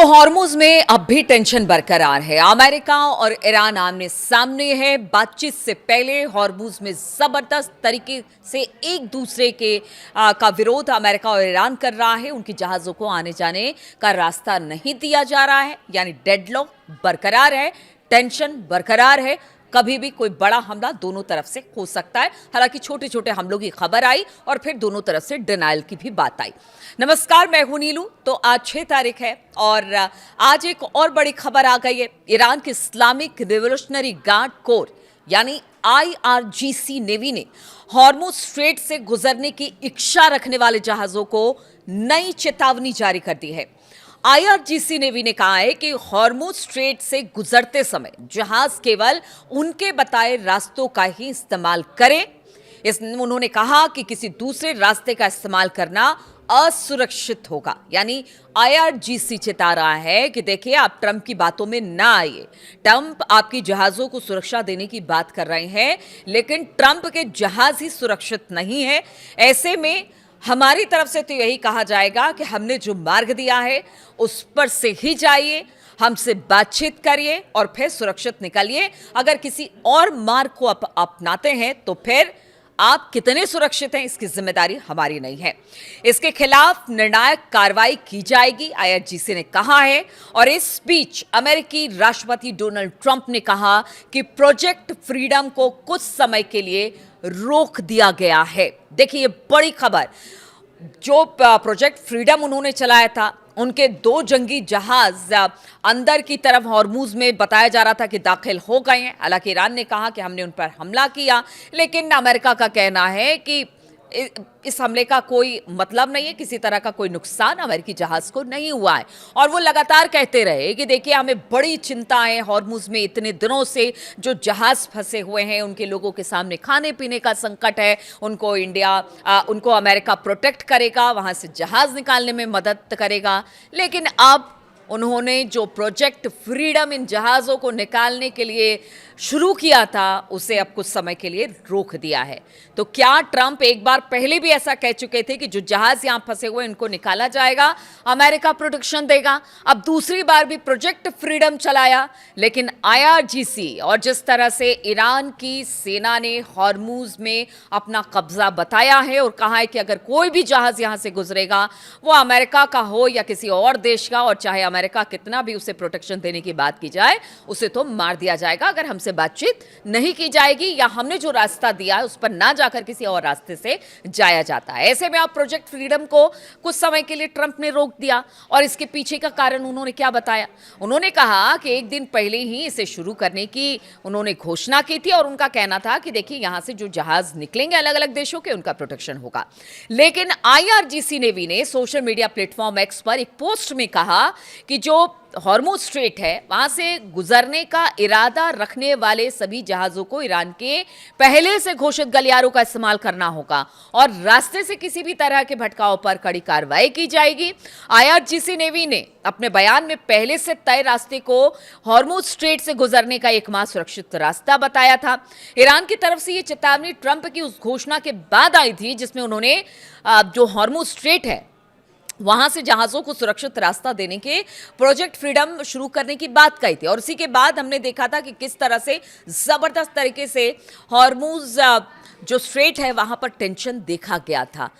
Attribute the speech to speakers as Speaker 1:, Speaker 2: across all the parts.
Speaker 1: तो हॉर्मुज में अब भी टेंशन बरकरार है। अमेरिका और ईरान आमने सामने है। बातचीत से पहले हॉर्मुज में जबरदस्त तरीके से एक दूसरे के का विरोध अमेरिका और ईरान कर रहा है। उनकी जहाजों को आने जाने का रास्ता नहीं दिया जा रहा है, यानी डेडलॉक बरकरार है, टेंशन बरकरार है। कभी भी कोई बड़ा हमला दोनों तरफ से हो सकता है। हालांकि छोटे छोटे हमलों की खबर आई और फिर दोनों तरफ से डिनायल की भी बात आई। नमस्कार, मैं हूं नीलू। तो आज 6 तारीख है और आज एक और बड़ी खबर आ गई है। ईरान के इस्लामिक रिवोल्यूशनरी गार्ड कोर यानी IRGC नेवी ने हॉर्मुज स्ट्रेट से गुजरने की इच्छा रखने वाले जहाजों को नई चेतावनी जारी कर दी है। IRGC नेवी ने कहा है कि हॉर्मुज स्ट्रेट से गुजरते समय जहाज केवल उनके बताए रास्तों का ही इस्तेमाल करें। उन्होंने कहा कि किसी दूसरे रास्ते का इस्तेमाल करना असुरक्षित होगा। यानी IRGC चेता रहा है कि देखिए, आप ट्रंप की बातों में ना आइए। ट्रंप आपकी जहाजों को सुरक्षा देने की बात कर रहे हैं, लेकिन ट्रंप के जहाज ही सुरक्षित नहीं है। ऐसे में हमारी तरफ से तो यही कहा जाएगा कि हमने जो मार्ग दिया है उस पर से ही जाइए, हमसे बातचीत करिए और फिर सुरक्षित निकलिए। अगर किसी और मार्ग को अपनाते हैं तो फिर आप कितने सुरक्षित हैं, इसकी जिम्मेदारी हमारी नहीं है। इसके खिलाफ निर्णायक कार्रवाई की जाएगी, IRGC ने कहा है। और इस बीच अमेरिकी राष्ट्रपति डोनाल्ड ट्रंप ने कहा कि प्रोजेक्ट फ्रीडम को कुछ समय के लिए रोक दिया गया है। देखिए, ये बड़ी खबर। जो प्रोजेक्ट फ्रीडम उन्होंने चलाया था, उनके 2 जंगी जहाज अंदर की तरफ हॉर्मुज में बताया जा रहा था कि दाखिल हो गए हैं। हालांकि ईरान ने कहा कि हमने उन पर हमला किया, लेकिन अमेरिका का कहना है कि इस हमले का कोई मतलब नहीं है, किसी तरह का कोई नुकसान अमेरिकी जहाज को नहीं हुआ है। और वो लगातार कहते रहे कि देखिए, हमें बड़ी चिंता है हॉर्मुज में। इतने दिनों से जो जहाज फंसे हुए हैं, उनके लोगों के सामने खाने पीने का संकट है। उनको अमेरिका प्रोटेक्ट करेगा, वहां से जहाज निकालने में मदद करेगा। लेकिन अब उन्होंने जो प्रोजेक्ट फ्रीडम इन जहाज़ों को निकालने के लिए शुरू किया था, उसे अब कुछ समय के लिए रोक दिया है। तो क्या ट्रंप एक बार पहले भी ऐसा कह चुके थे कि जो जहाज़ यहां फंसे हुए इनको निकाला जाएगा, अमेरिका प्रोटेक्शन देगा। अब दूसरी बार भी प्रोजेक्ट फ्रीडम चलाया, लेकिन IRGC और जिस तरह से ईरान की सेना ने हॉर्मुज में अपना कब्जा बताया है और कहा है कि अगर कोई भी जहाज़ यहां से गुजरेगा, वो अमेरिका का हो या किसी और देश का, और चाहे अमेरिका कितना भी उसे प्रोटेक्शन देने की बात की जाए, उसे तो मार दिया जाएगा अगर हमसे बातचीत नहीं की जाएगी या हमने जो रास्ता दिया है उस पर ना जाकर किसी और रास्ते से जाया जाता है। ऐसे में आप प्रोजेक्ट फ्रीडम को कुछ समय के लिए ट्रंप ने रोक दिया। और इसके पीछे का कारण उन्होंने क्या बताया? उन्होंने कहा कि एक दिन पहले ही इसे शुरू करने की उन्होंने घोषणा की थी और उनका कहना था कि देखिए, यहां से जो जहाज निकलेंगे अलग अलग देशों के, उनका प्रोटेक्शन होगा। लेकिन IRGC नेवी ने सोशल मीडिया प्लेटफॉर्म X पर एक पोस्ट में कहा कि जो हॉर्मुज स्ट्रेट है, वहां से गुजरने का इरादा रखने वाले सभी जहाजों को ईरान के पहले से घोषित गलियारों का इस्तेमाल करना होगा और रास्ते से किसी भी तरह के भटकाव पर कड़ी कार्रवाई की जाएगी। IRGC नेवी ने अपने बयान में पहले से तय रास्ते को हॉर्मुज स्ट्रेट से गुजरने का एकमात्र सुरक्षित रास्ता बताया था। ईरान की तरफ से यह चेतावनी ट्रंप की उस घोषणा के बाद आई थी जिसमें उन्होंने जो हॉर्मुज स्ट्रेट है वहां से जहाजों को सुरक्षित रास्ता देने के प्रोजेक्ट फ्रीडम शुरू करने की बात कही थी। और उसी के बाद हमने देखा था कि किस तरह से जबरदस्त तरीके से हॉर्मुज जो स्ट्रेट है वहां पर टेंशन देखा गया था।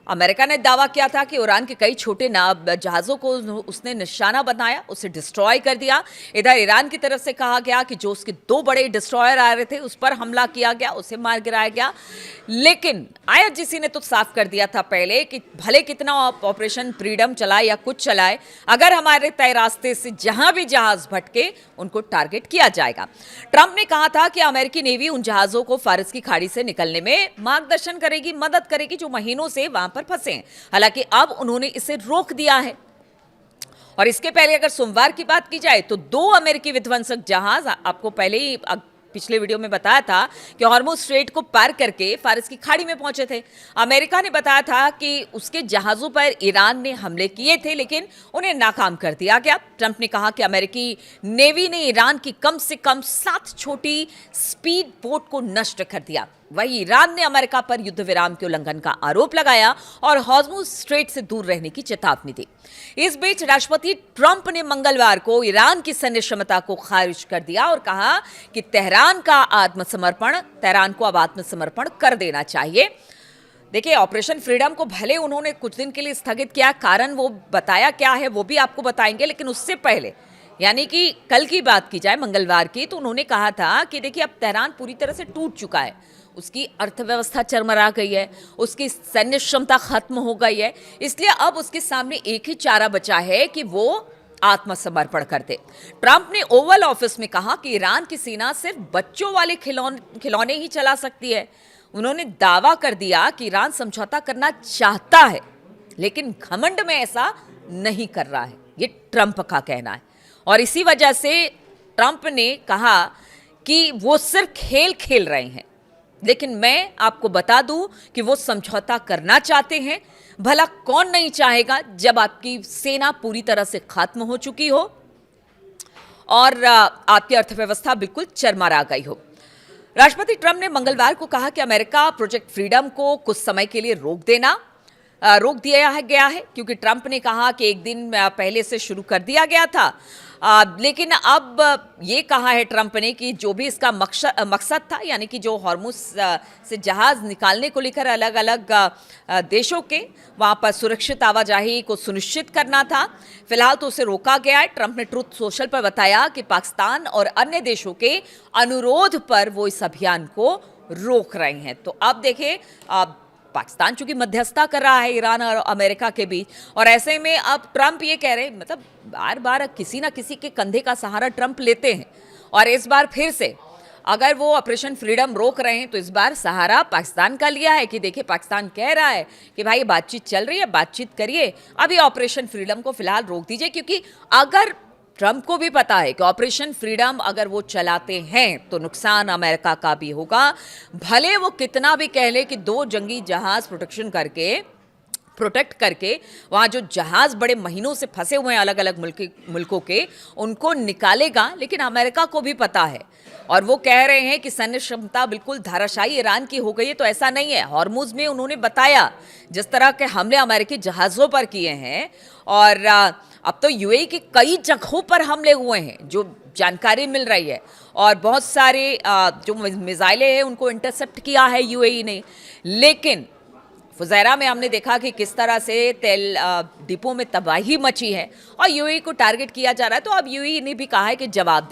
Speaker 1: अमेरिका ने दावा किया था कि ईरान के कई छोटे जहाज़ों को उसने निशाना बनाया, उसे डिस्ट्रॉय कर दिया। इधर ईरान की तरफ से कहा गया कि जो उसके 2 बड़े डिस्ट्रॉयर आ रहे थे उस पर हमला किया गया, उसे मार गिराया गया। लेकिन IRGC ने तो साफ कर दिया था पहले कि भले कितना ऑपरेशन फ्रीडम चलाए या कुछ चलाए, अगर हमारे तय रास्ते से जहां भी जहाज भटके उनको टारगेट किया जाएगा। ट्रंप ने कहा था कि अमेरिकी नेवी उन जहाजों को फारस की खाड़ी से निकलने में मार्गदर्शन करेगी, मदद करेगी, जो महीनों से वहां पर फंसे हैं। हालांकि अब उन्होंने इसे रोक दिया है। और इसके पहले अगर सोमवार की बात की जाए तो 2 अमेरिकी विध्वंसक जहाज, आपको पहले ही पिछले वीडियो में बताया था कि हॉर्मुज स्ट्रेट को पार करके फारस की खाड़ी में पहुंचे थे। अमेरिका ने बताया था कि उसके जहाजों पर ईरान ने हमले किए थे, लेकिन उन्हें नाकाम कर दिया गया। ट्रंप ने कहा कि अमेरिकी नेवी ने ईरान की कम से कम 7 छोटी स्पीड बोट को नष्ट कर दिया। वहीं ईरान ने अमेरिका पर युद्ध विराम के उल्लंघन का आरोप लगाया और हॉर्मुज स्ट्रेट से दूर रहने की चेतावनी दी। इस बीच राष्ट्रपति ट्रंप ने मंगलवार को ईरान की सैन्य क्षमता को खारिज कर दिया और कहा कि तेहरान को अब आत्मसमर्पण कर देना चाहिए। देखिए, ऑपरेशन फ्रीडम को भले उन्होंने कुछ दिन के लिए स्थगित किया, कारण वो बताया क्या है वो भी आपको बताएंगे, लेकिन उससे पहले यानी कि कल की बात की जाए, मंगलवार की, तो उन्होंने कहा था कि देखिए अब तेहरान पूरी तरह से टूट चुका है, उसकी अर्थव्यवस्था चरमरा गई है, उसकी सैन्य क्षमता खत्म हो गई है, इसलिए अब उसके सामने एक ही चारा बचा है कि वो आत्मसमर्पण कर दे। ट्रंप ने ओवल ऑफिस में कहा कि ईरान की सेना सिर्फ बच्चों वाले खिलौने ही चला सकती है। उन्होंने दावा कर दिया कि ईरान समझौता करना चाहता है, लेकिन घमंड में ऐसा नहीं कर रहा है, ये ट्रंप का कहना है। और इसी वजह से ट्रंप ने कहा कि वो सिर्फ खेल खेल रहे हैं, लेकिन मैं आपको बता दूं कि वो समझौता करना चाहते हैं। भला कौन नहीं चाहेगा जब आपकी सेना पूरी तरह से खत्म हो चुकी हो और आपकी अर्थव्यवस्था बिल्कुल चरमरा गई हो। राष्ट्रपति ट्रंप ने मंगलवार को कहा कि अमेरिका प्रोजेक्ट फ्रीडम को कुछ समय के लिए रोक दिया गया है, क्योंकि ट्रंप ने कहा कि एक दिन पहले से शुरू कर दिया गया था, लेकिन अब ये कहा है ट्रंप ने कि जो भी इसका मकसद था, यानी कि जो हॉर्मुज से जहाज़ निकालने को लेकर अलग अलग देशों के वहाँ पर सुरक्षित आवाजाही को सुनिश्चित करना था, फिलहाल तो उसे रोका गया है। ट्रंप ने ट्रुथ सोशल पर बताया कि पाकिस्तान और अन्य देशों के अनुरोध पर वो इस अभियान को रोक रहे हैं। तो अब देखिए, पाकिस्तान चूंकि मध्यस्थता कर रहा है ईरान और अमेरिका के बीच, और ऐसे में अब ट्रंप ये कह रहे हैं, मतलब बार बार किसी ना किसी के कंधे का सहारा ट्रंप लेते हैं, और इस बार फिर से अगर वो ऑपरेशन फ्रीडम रोक रहे हैं तो इस बार सहारा पाकिस्तान का लिया है कि देखिए पाकिस्तान कह रहा है कि भाई बातचीत चल रही है, बातचीत करिए, अभी ऑपरेशन फ्रीडम को फिलहाल रोक दीजिए। क्योंकि अगर ट्रंप को भी पता है कि ऑपरेशन फ्रीडम अगर वो चलाते हैं तो नुकसान अमेरिका का भी होगा, भले वो कितना भी कह ले कि 2 जंगी जहाज प्रोटेक्ट करके वहाँ जो जहाज बड़े महीनों से फंसे हुए हैं अलग अलग मुल्कों के, उनको निकालेगा, लेकिन अमेरिका को भी पता है और वो कह रहे हैं कि सैन्य क्षमता बिल्कुल धाराशायी ईरान की हो गई है। तो ऐसा नहीं है। हॉर्मुज में उन्होंने बताया जिस तरह के हमले अमेरिकी जहाज़ों पर किए हैं, और अब तो यूएई की कई जगहों पर हमले हुए हैं जो जानकारी मिल रही है, और बहुत सारे जो मिसाइलें हैं उनको इंटरसेप्ट किया है यूएई ने। लेकिन फुजैरा में हमने देखा कि किस तरह से तेल डिपो में तबाही मची है और यूएई को टारगेट किया जा रहा है। तो अब यूएई ने भी कहा है कि जवाब दे